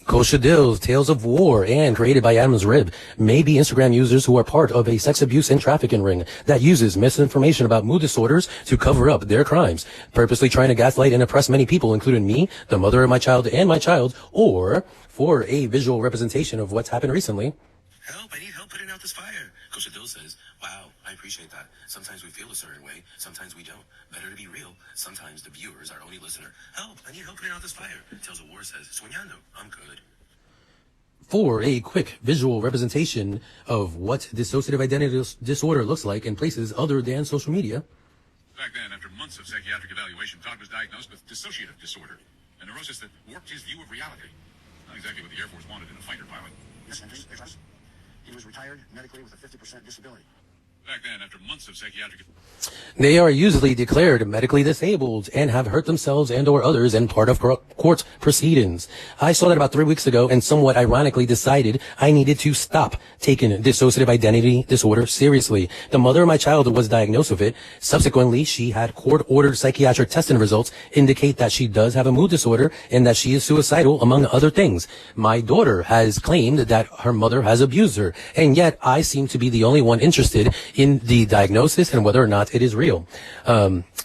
Kosha Dill's Tales of War and created by Adam's Rib may be Instagram users who are part of a sex abuse and trafficking ring that uses misinformation about mood disorders to cover up their crimes, purposely trying to gaslight and oppress many people, including me, the mother of my child, and my child, or for a visual representation of what's happened recently. Help, I need help putting out this fire. Kosha Dill says, wow, I appreciate that. Sometimes we feel a certain way, sometimes we don't. Better to be real. Sometimes the viewer is our only listener. Help, I need help putting out this fire. Tales of War says, soñando, I'm good. For a quick visual representation of what dissociative identity disorder looks like in places other than social media. Back then, after months of psychiatric evaluation, Todd was diagnosed with dissociative disorder, a neurosis that warped his view of reality. Not exactly what the Air Force wanted in a fighter pilot. He was retired medically with a 50% disability. Back then, after months of psychiatric... They are usually declared medically disabled and have hurt themselves and or others in part of court proceedings. I saw that about 3 weeks ago and somewhat ironically decided I needed to stop taking dissociative identity disorder seriously. The mother of my child was diagnosed with it. Subsequently, she had court-ordered psychiatric testing results indicate that she does have a mood disorder and that she is suicidal, among other things. My daughter has claimed that her mother has abused her, and yet I seem to be the only one interested in the diagnosis and whether or not it is real.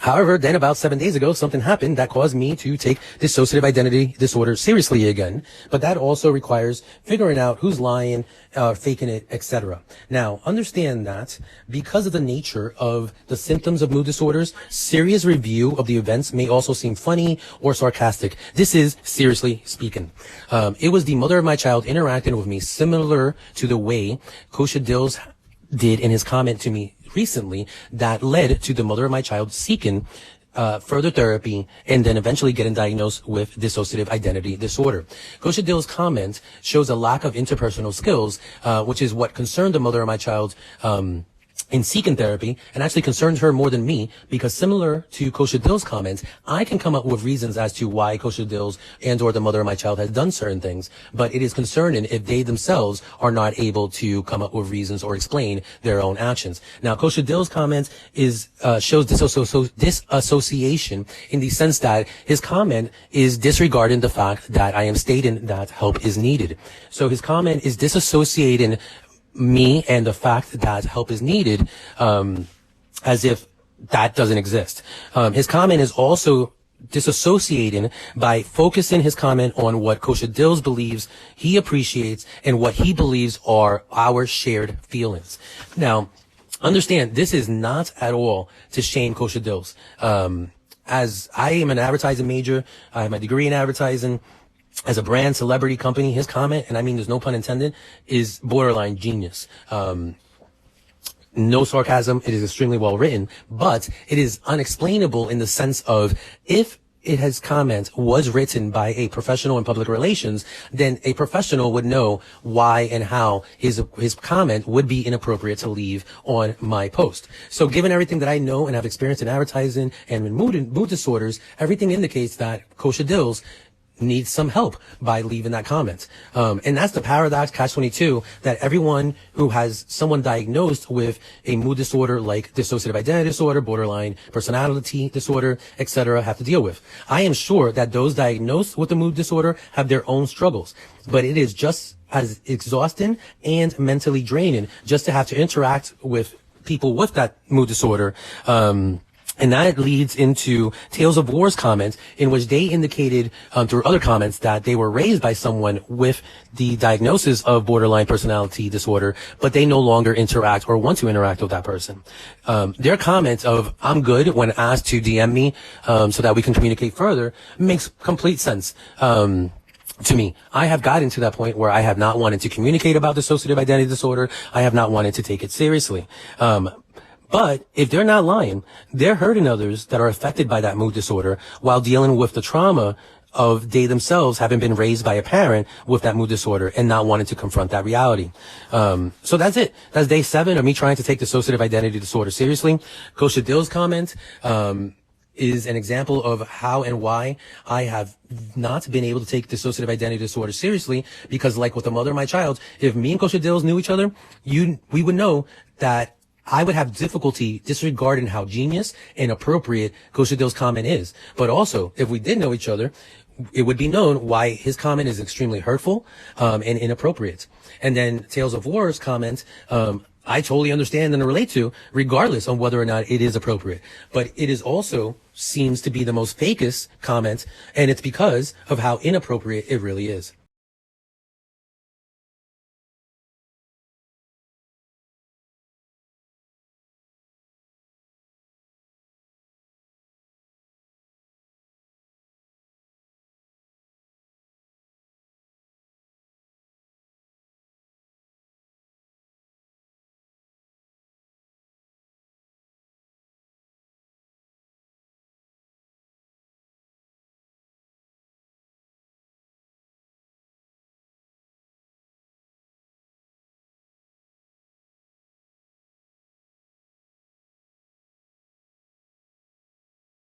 However, then about 7 days ago, something happened that caused me to take dissociative identity disorder seriously again. But that also requires figuring out who's lying, faking it, etc. Now, understand that because of the nature of the symptoms of mood disorders, serious review of the events may also seem funny or sarcastic. This is seriously speaking. It was the mother of my child interacting with me similar to the way Kosha Dills did in his comment to me recently that led to the mother of my child seeking further therapy and then eventually getting diagnosed with dissociative identity disorder. Kosha Dill's comment shows a lack of interpersonal skills, which is what concerned the mother of my child in seeking therapy, and actually concerns her more than me, because similar to Kosha Dill's comments, I can come up with reasons as to why Kosha Dill's and or the mother of my child has done certain things, but it is concerning if they themselves are not able to come up with reasons or explain their own actions. Now, Kosha Dill's comment is shows disassociation in the sense that his comment is disregarding the fact that I am stating that help is needed. So his comment is disassociating me and the fact that help is needed, as if that doesn't exist. His comment is also disassociating by focusing his comment on what Kosha Dills believes he appreciates and what he believes are our shared feelings. Now, understand, this is not at all to shame Kosha Dills. As I am an advertising major, I have my degree in advertising. As a brand celebrity company, his comment, and I mean there's no pun intended, is borderline genius. No sarcasm. It is extremely well written, but it is unexplainable in the sense of if his comment was written by a professional in public relations, then a professional would know why and how his comment would be inappropriate to leave on my post. So given everything that I know and have experienced in advertising and in mood disorders, everything indicates that Kosha Dills needs some help by leaving that comment. And that's the paradox, catch-22, that everyone who has someone diagnosed with a mood disorder like dissociative identity disorder, borderline personality disorder, etc., have to deal with. I am sure that those diagnosed with a mood disorder have their own struggles, but it is just as exhausting and mentally draining just to have to interact with people with that mood disorder. And that leads into Tales of War's comments, in which they indicated through other comments that they were raised by someone with the diagnosis of borderline personality disorder, but they no longer interact or want to interact with that person. Their comments of "I'm good" when asked to DM me so that we can communicate further makes complete sense. To me, I have gotten to that point where I have not wanted to communicate about dissociative identity disorder. I have not wanted to take it seriously. But if they're not lying, they're hurting others that are affected by that mood disorder while dealing with the trauma of they themselves having been raised by a parent with that mood disorder and not wanting to confront that reality. So that's it. That's day 7 of me trying to take dissociative identity disorder seriously. Kosha Dill's comment is an example of how and why I have not been able to take dissociative identity disorder seriously, because like with the mother of my child, if me and Kosha Dills knew each other, we would know that I would have difficulty disregarding how genius and appropriate Kosha Dill's comment is. But also, if we did know each other, it would be known why his comment is extremely hurtful, and inappropriate. And then Tales of War's comment, I totally understand and relate to, regardless of whether or not it is appropriate. But it is also seems to be the most fakest comment, and it's because of how inappropriate it really is.